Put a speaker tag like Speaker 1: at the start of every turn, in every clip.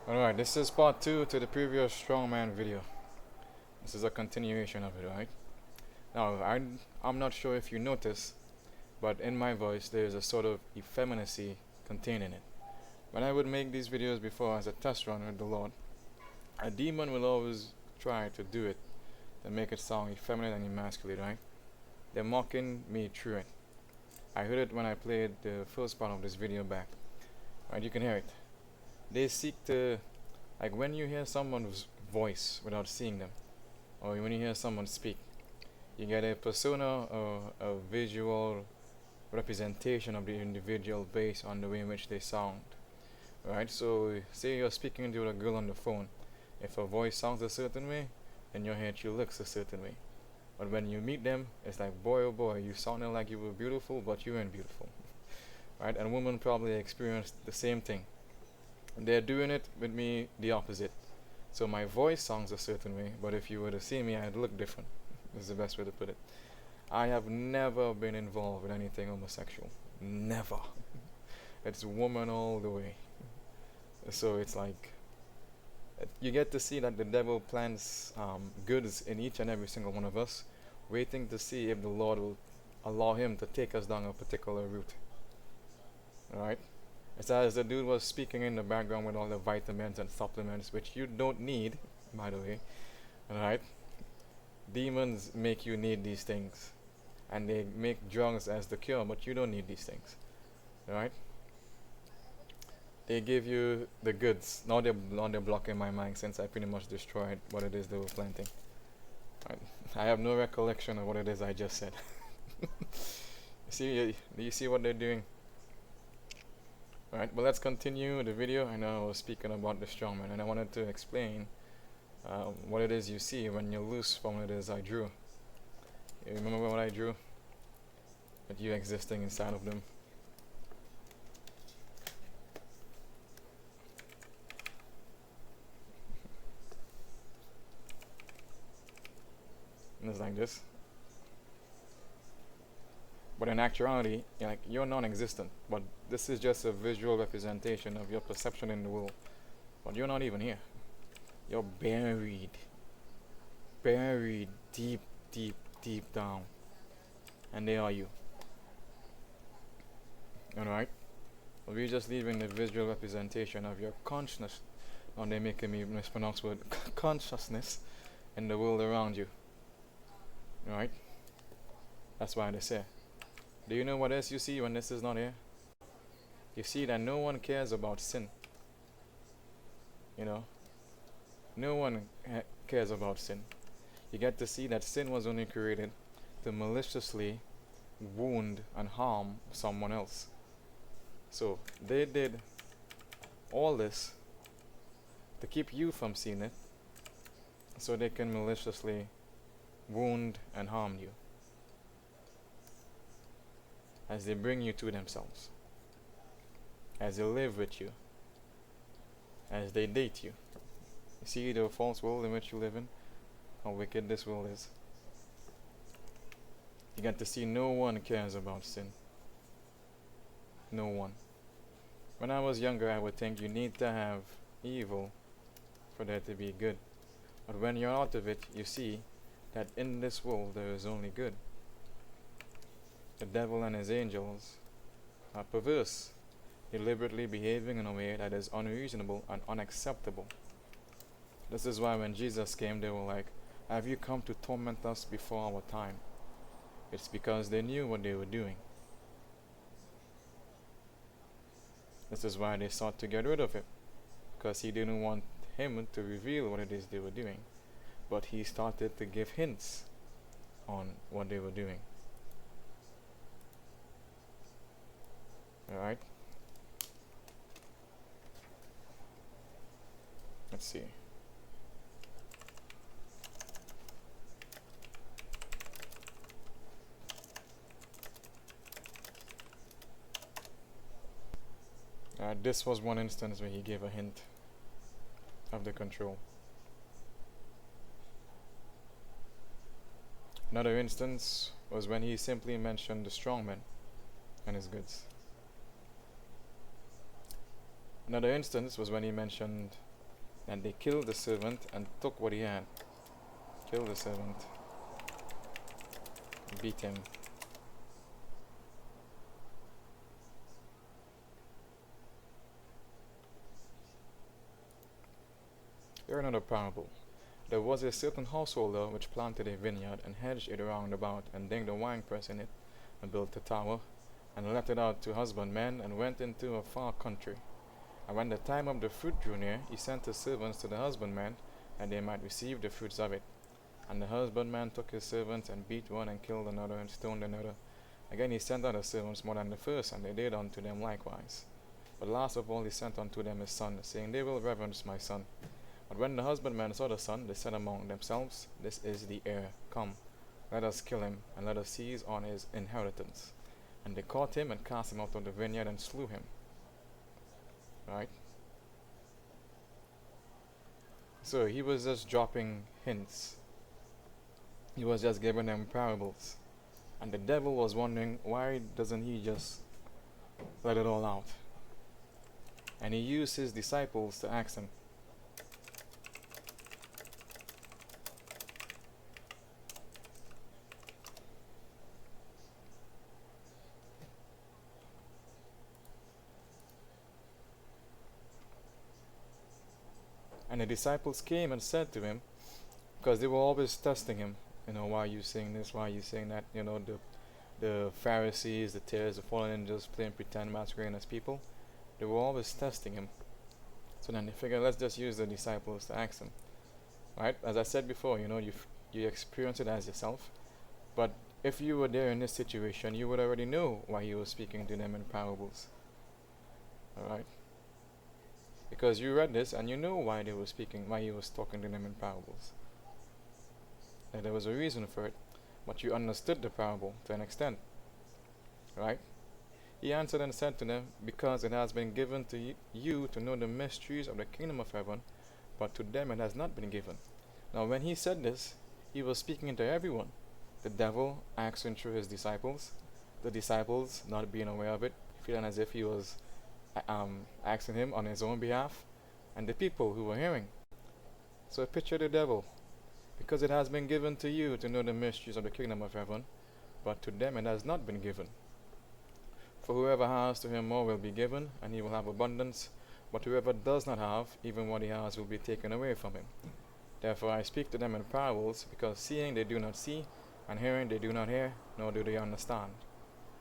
Speaker 1: Alright, this is part 2 to the previous strongman video. This is a continuation of it, right? Now, I'm not sure if you notice, but in my voice there is a sort of effeminacy contained in it. When I would make these videos before as a test run with the Lord, a demon will always try to do it to make it sound effeminate and emasculate, right? They're mocking me through it. I heard it when I played the first part of this video back. Right, you can hear it. They seek to, like when you hear someone's voice without seeing them, or when you hear someone speak, you get a persona or a visual representation of the individual based on the way in which they sound. Right? So say you're speaking to a girl on the phone. If her voice sounds a certain way, in your head she looks a certain way. But when you meet them, it's like, boy oh boy, you sounded like you were beautiful, but you weren't beautiful. Right? And women probably experienced the same thing. They're doing it with me the opposite. So my voice sounds a certain way, but if you were to see me, I'd look different. Is the best way to put it. I have never been involved with anything homosexual. Never. It's woman all the way. So it's like you get to see that the devil plants goods in each and every single one of us, waiting to see if the Lord will allow him to take us down a particular route. Alright? It's as the dude was speaking in the background with all the vitamins and supplements, which you don't need, by the way. Alright? Demons make you need these things. And they make drugs as the cure, but you don't need these things. Alright? They give you the goods. Now they're blocking my mind since I pretty much destroyed what it is they were planting. Right. I have no recollection of what it is I just said. Do you see what they're doing? Alright, but let's continue the video. I know I was speaking about the strongman, and I wanted to explain what it is you see when you're loose from what it is I drew. You remember what I drew? With you existing inside of them. And it's like this. But in actuality, you're non-existent. But this is just a visual representation of your perception in the world. But you're not even here. You're buried deep, deep, deep down. And they are you. Alright? We're just leaving the visual representation of your consciousness. Now they're making me mispronounce word consciousness in the world around you. Alright? That's why they say. Do you know what else you see when this is not here? You see that no one cares about sin. You know? No one cares about sin. You get to see that sin was only created to maliciously wound and harm someone else. So they did all this to keep you from seeing it, so they can maliciously wound and harm you as they bring you to themselves, as they live with you, as they date you. You see the false world in which you live in, how wicked this world is. You get to see no one cares about sin. No one. When I was younger, I would think you need to have evil for there to be good. But when you're out of it, you see that in this world there is only good. The devil and his angels are perverse, deliberately behaving in a way that is unreasonable and unacceptable. This is why when Jesus came, they were like, "Have you come to torment us before our time?" It's because they knew what they were doing. This is why they sought to get rid of it, because he didn't want him to reveal what it is they were doing. But he started to give hints on what they were doing. Alright? Let's see. This was one instance where he gave a hint of the control. Another instance was when he simply mentioned the strongman and his goods. Another instance was when he mentioned And they killed the servant and took what he had. Killed the servant, beat him. Here another parable. There was a certain householder which planted a vineyard and hedged it round about, and digged a winepress in it, and built a tower, and let it out to husbandmen, and went into a far country. And when the time of the fruit drew near, he sent his servants to the husbandmen, that they might receive the fruits of it. And the husbandman took his servants, and beat one, and killed another, and stoned another. Again he sent other servants more than the first, and they did unto them likewise. But last of all he sent unto them his son, saying, They will reverence my son. But when the husbandmen saw the son, they said among themselves, This is the heir. Come, let us kill him, and let us seize on his inheritance. And they caught him, and cast him out of the vineyard, and slew him. Right? So he was just dropping hints. He was just giving them parables. And the devil was wondering, why doesn't he just let it all out? And he used his disciples to ask him. And the disciples came and said to him, because they were always testing him, why are you saying this, why are you saying that, the Pharisees, the tares, the fallen angels playing pretend, masquerading as people, they were always testing him. So then they figured, let's just use the disciples to ask him. Right? As I said before, you experience it as yourself, but if you were there in this situation, you would already know why he was speaking to them in parables. Alright? Because you read this and you know why he was talking to them in parables. And there was a reason for it, but you understood the parable to an extent. Right? He answered and said to them, Because it has been given to you to know the mysteries of the kingdom of heaven, but to them it has not been given. Now when he said this, he was speaking to everyone. The devil asking through his disciples, the disciples not being aware of it, feeling as if he was asking him on his own behalf, and the people who were hearing. So picture the devil. Because it has been given to you to know the mysteries of the kingdom of heaven, but to them it has not been given. For whoever has, to him more will be given, and he will have abundance. But whoever does not have, even what he has will be taken away from him. Therefore I speak to them in parables, because seeing they do not see, and hearing they do not hear, nor do they understand.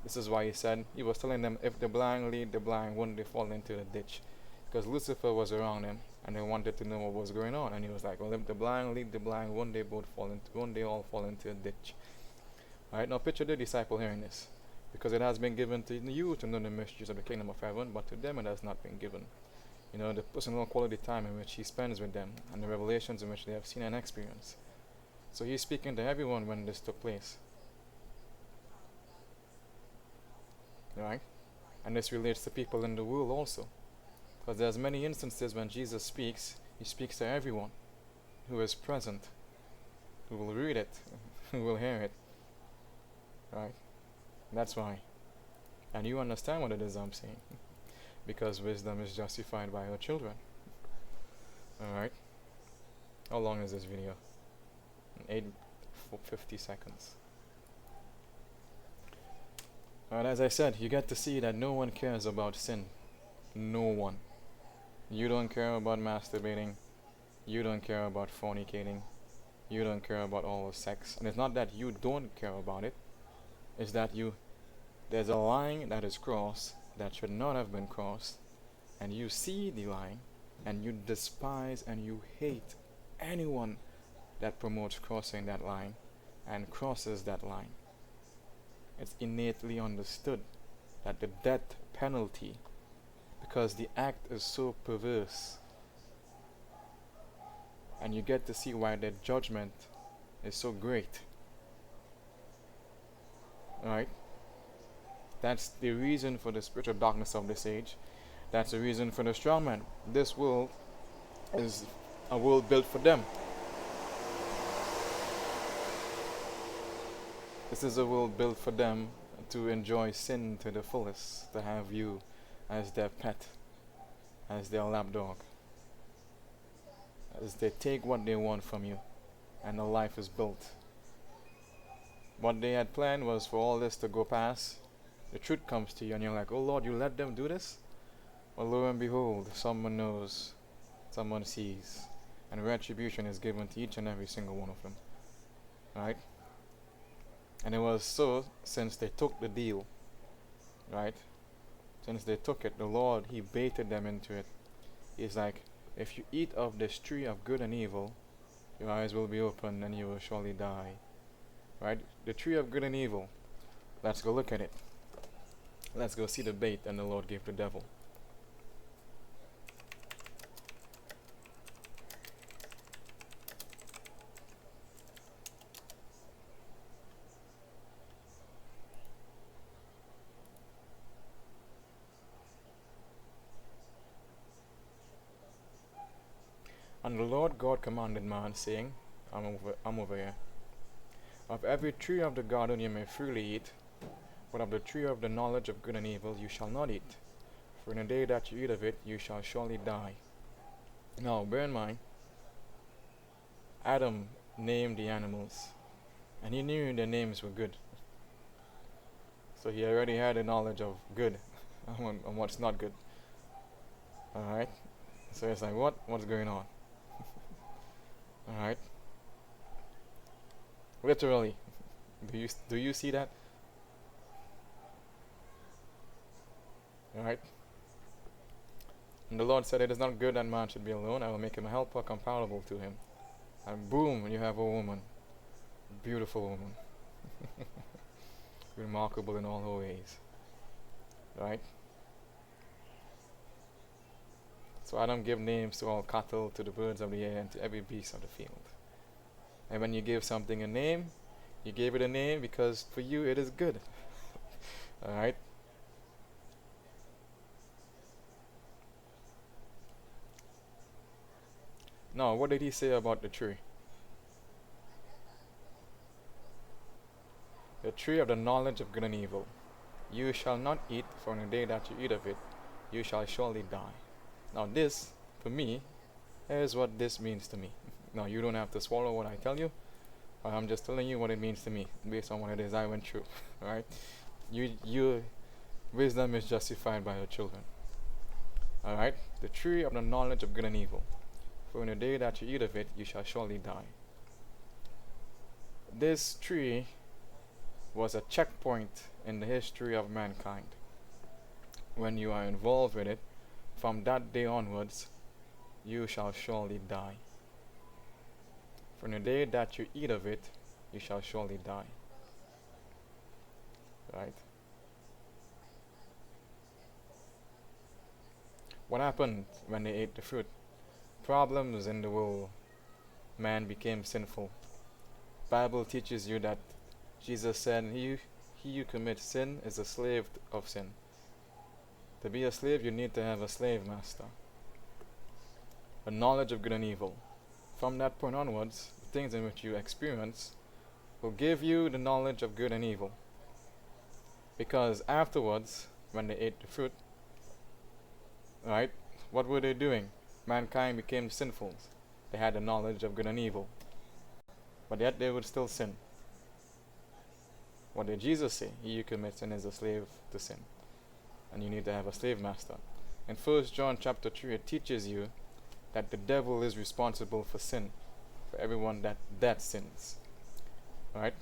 Speaker 1: This is why he said, he was telling them, if the blind lead the blind, wouldn't they fall into the ditch? Because Lucifer was around them, and they wanted to know what was going on. And he was like, well, if the blind lead the blind, won't they all fall into a ditch? Alright, now picture the disciple hearing this. Because it has been given to you to know the mysteries of the kingdom of heaven, but to them it has not been given. The personal quality time in which he spends with them, and the revelations in which they have seen and experienced. So he's speaking to everyone when this took place. Right? And this relates to people in the world also. Because there's many instances when Jesus speaks, he speaks to everyone who is present, who will read it, who will hear it. Right? That's why. And you understand what it is I'm saying. Because wisdom is justified by her children. Alright? How long is this video? 50 seconds. Alright, as I said, you get to see that no one cares about sin. No one. You don't care about masturbating. You don't care about fornicating. You don't care about all the sex. And it's not that you don't care about it. It's that there's a line that is crossed that should not have been crossed. And you see the line. And you despise and you hate anyone that promotes crossing that line and crosses that line. It's innately understood that the death penalty, because the act is so perverse, and you get to see why the judgment is so great. Alright? That's the reason for the spiritual darkness of this age. That's the reason for the strong man. This world is a world built for them. This is a world built for them to enjoy sin to the fullest, to have you as their pet, as their lapdog. is they take what they want from you, and a life is built. What they had planned was for all this to go past. The truth comes to you, and you're like, oh Lord, you let them do this? Well, lo and behold, someone knows, someone sees, and retribution is given to each and every single one of them. Right? And it was so since they took the deal. Right? Since they took it, the Lord, He baited them into it. He's like, if you eat of this tree of good and evil, your eyes will be opened and you will surely die. Right? The tree of good and evil. Let's go look at it. Let's go see the bait and the Lord gave the devil. And the Lord God commanded man, saying, I'm over here. Of every tree of the garden you may freely eat, but of the tree of the knowledge of good and evil you shall not eat, for in the day that you eat of it you shall surely die. Now bear in mind, Adam named the animals, and he knew their names were good. So he already had a knowledge of good and what's not good. Alright? So it's like, what's going on? Alright? Literally. Do you see that? Alright? And the Lord said, it is not good that man should be alone. I will make him a helper comparable to him. And boom, you have a woman. Beautiful woman. Remarkable in all her ways. Right? So Adam gave names to all cattle, to the birds of the air, and to every beast of the field. And when you give something a name, you gave it a name because for you it is good. Alright? Now, what did he say about the tree? The tree of the knowledge of good and evil. You shall not eat, for in the day that you eat of it, you shall surely die. Now this, for me, is what this means to me. Now you don't have to swallow what I tell you. I'm just telling you what it means to me, based on what it is I went through. Alright? Your wisdom is justified by your children. Alright? The tree of the knowledge of good and evil. For in the day that you eat of it, you shall surely die. This tree was a checkpoint in the history of mankind. When you are involved with it, from that day onwards, you shall surely die. For in the day that you eat of it, you shall surely die. Right? What happened when they ate the fruit? Problems in the world. Man became sinful. Bible teaches you that Jesus said, he who commits sin is a slave of sin. To be a slave, you need to have a slave master. A knowledge of good and evil. From that point onwards, the things in which you experience will give you the knowledge of good and evil. Because afterwards, when they ate the fruit, right, what were they doing? Mankind became sinful. They had the knowledge of good and evil. But yet they would still sin. What did Jesus say? He who commits sin is a slave to sin. And you need to have a slave master. In 1 John chapter 3, it teaches you that the devil is responsible for sin. For everyone that sins. Right?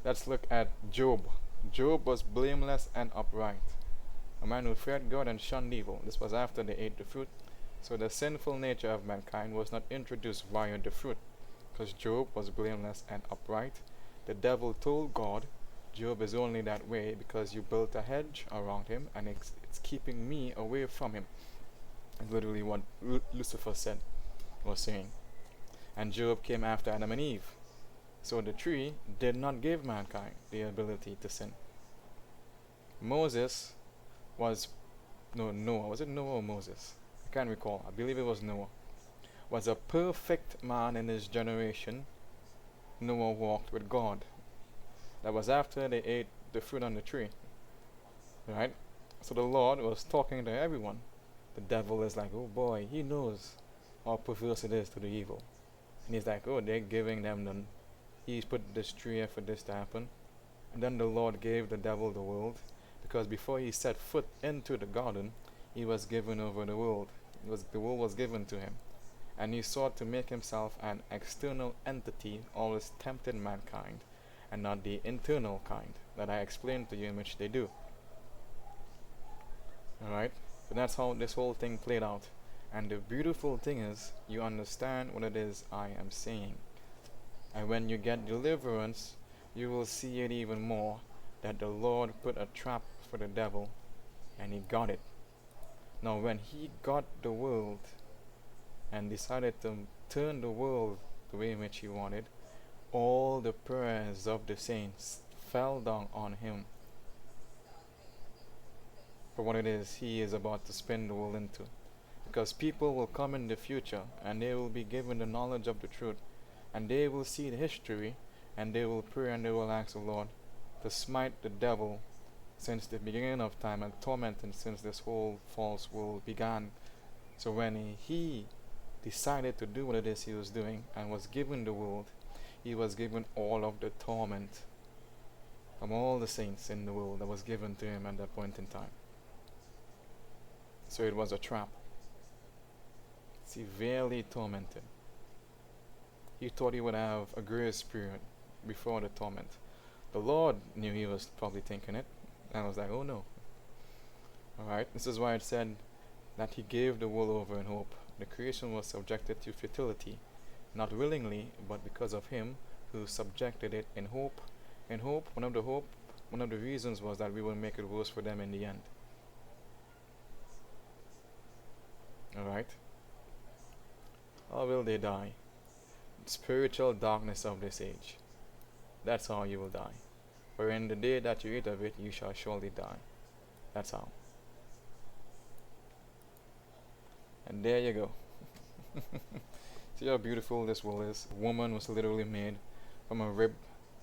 Speaker 1: Let's look at Job. Job was blameless and upright. A man who feared God and shunned evil. This was after they ate the fruit. So the sinful nature of mankind was not introduced via the fruit. Because Job was blameless and upright. The devil told God, Job is only that way because you built a hedge around him and it's keeping me away from him. That's literally what Lucifer was saying. And Job came after Adam and Eve. So the tree did not give mankind the ability to sin. Moses was, Noah. Was it Noah or Moses? I can't recall. I believe it was Noah. Was a perfect man in his generation. Noah walked with God. That was after they ate the fruit on the tree. Right? So the Lord was talking to everyone. The devil is like, oh boy, he knows. how perverse it is to the evil. And he's like, oh, they're giving them the, he's put this tree here for this to happen. And then the Lord gave the devil the world, because before he set foot into the garden, he was given over the world. The world was given to him. And he sought to make himself an external entity, always tempted mankind, and not the internal kind that I explained to you, in which they do. Alright? So that's how this whole thing played out. And the beautiful thing is, you understand what it is I am saying. And when you get deliverance, you will see it even more, that the Lord put a trap for the devil, and he got it. Now when he got the world, and decided to turn the world the way in which he wanted, all the prayers of the saints fell down on him for what it is he is about to spin the world into. Because people will come in the future, and they will be given the knowledge of the truth, and they will see the history, and they will pray and they will ask the Lord to smite the devil since the beginning of time, and torment him since this whole false world began. So when he decided to do what it is he was doing and was given the world, he was given all of the torment from all the saints in the world that was given to him at that point in time. So it was a trap. Severely tormented. He thought he would have a grace period before the torment. The Lord knew he was probably thinking it, and was like, oh no. Alright, this is why it said that he gave the world over in hope. The creation was subjected to futility, not willingly, but because of him who subjected it in hope. In hope, one of the reasons was that we will make it worse for them in the end. Alright? How will they die? Spiritual darkness of this age. That's how you will die. For in the day that you eat of it, you shall surely die. That's how. And there you go. See how beautiful this world is. A woman was literally made from a rib,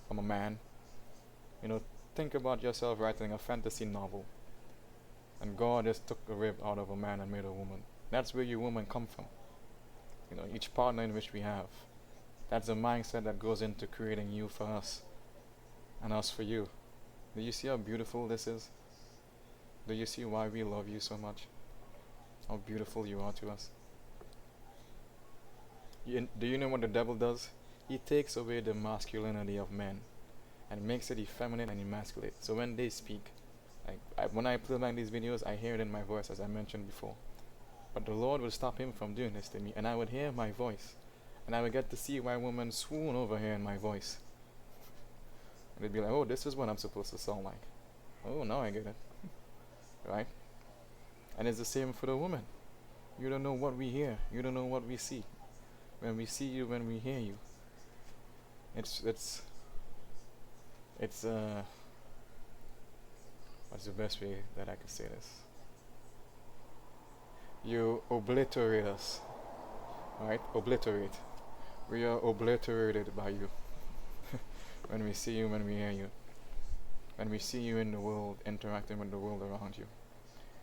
Speaker 1: from a man. You know, think about yourself writing a fantasy novel, and God just took a rib out of a man and made a woman. That's where you women come from. You know, each partner in which we have. That's the mindset that goes into creating you for us, and us for you. Do you see how beautiful this is? Do you see why we love you so much? How beautiful you are to us. Do you know what the devil does? He takes away the masculinity of men and makes it effeminate and emasculate. So when they speak, when I play back these videos, I hear it in my voice, as I mentioned before. But the Lord would stop him from doing this to me, and I would hear my voice, and I would get to see why women swoon over hearing my voice. And they'd be like, oh, this is what I'm supposed to sound like. Oh, now I get it. Right? And it's the same for the woman. You don't know what we hear. You don't know what we see. When we see you, when we hear you. It's what's the best way that I can say this? You obliterate us. Right? Obliterate. We are obliterated by you. When we see you, when we hear you. When we see you in the world, interacting with the world around you.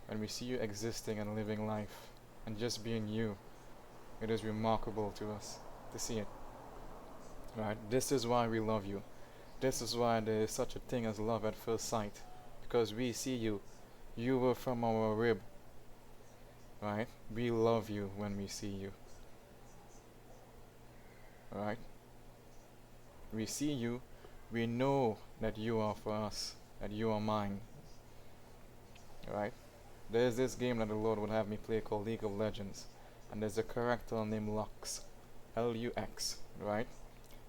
Speaker 1: When we see you existing and living life, and just being you, it is remarkable to us to see it. Right? This is why we love you. This is why there is such a thing as love at first sight. Because we see you. You were from our rib. Right? We love you when we see you. Right? We see you. We know that you are for us. That you are mine. Right? There's this game that the Lord would have me play called League of Legends. And there's a character named Lux. Lux. Right?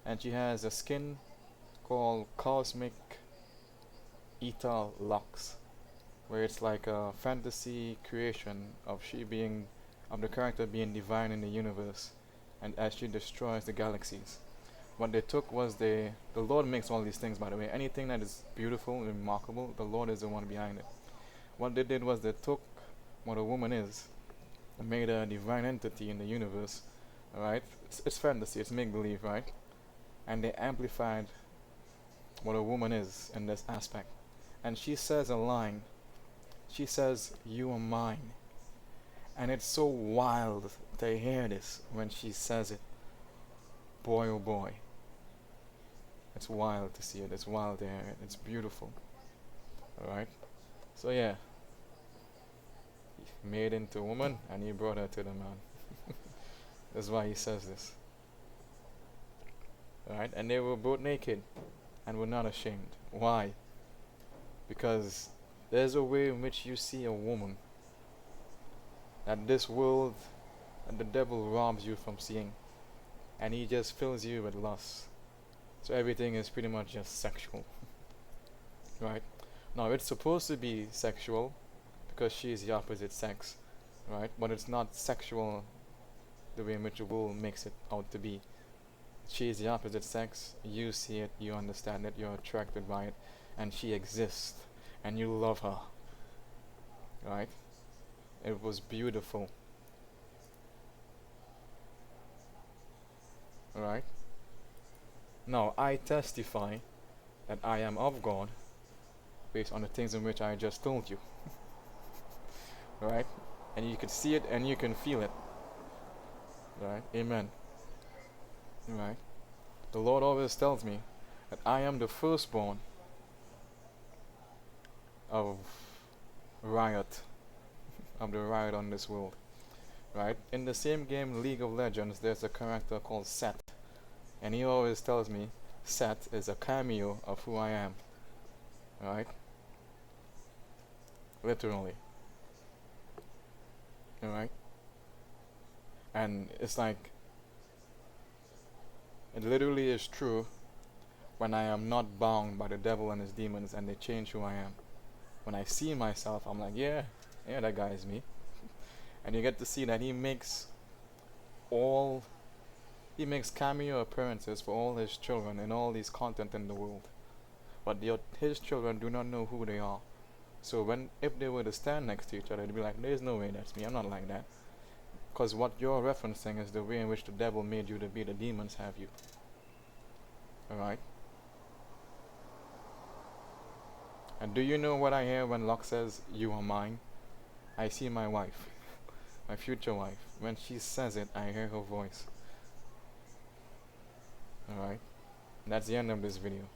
Speaker 1: And she has a skin called Cosmic Etal Lux, where it's like a fantasy creation of the character being divine in the universe, and as she destroys the galaxies. What they took was the Lord makes all these things, by the way. Anything that is beautiful and remarkable, the Lord is the one behind it. What they did was they took what a woman is and made a divine entity in the universe. Alright? It's fantasy, it's make-believe, right? And they amplified what a woman is in this aspect. And she says a line. She says, "You are mine." And it's so wild after I hear this, when she says it, boy oh boy, it's wild to see it. It's wild to hear it. It's beautiful. Alright? So yeah, he made into a woman and he brought her to the man. That's why he says this. Alright? And they were both naked and were not ashamed. Why? Because there's a way in which you see a woman that this world and the devil robs you from seeing, and he just fills you with lust. So everything is pretty much just sexual. Right? Now it's supposed to be sexual because she is the opposite sex, right? But it's not sexual the way in which the world makes it out to be. She is the opposite sex, you see it, you understand it, you're attracted by it, and she exists, and you love her. Right? It was beautiful. Right? Now, I testify that I am of God based on the things in which I just told you. Right? And you can see it and you can feel it. Right? Amen. Right? The Lord always tells me that I am the firstborn of riot, of the riot on this world. Right? In the same game, League of Legends, there's a character called Sett. And he always tells me Sett is a cameo of who I am. Right? Literally. Alright? And it's like, it literally is true when I am not bound by the devil and his demons and they change who I am. When I see myself, I'm like, yeah, that guy is me. And you get to see that he makes cameo appearances for all his children in all these content in the world. But his children do not know who they are. So if they were to stand next to each other, they'd be like, there's no way that's me, I'm not like that. Because what you're referencing is the way in which the devil made you to be, the demons have you. Alright? And do you know what I hear when Locke says, you are mine? I see my wife, my future wife. When she says it, I hear her voice. Alright? That's the end of this video.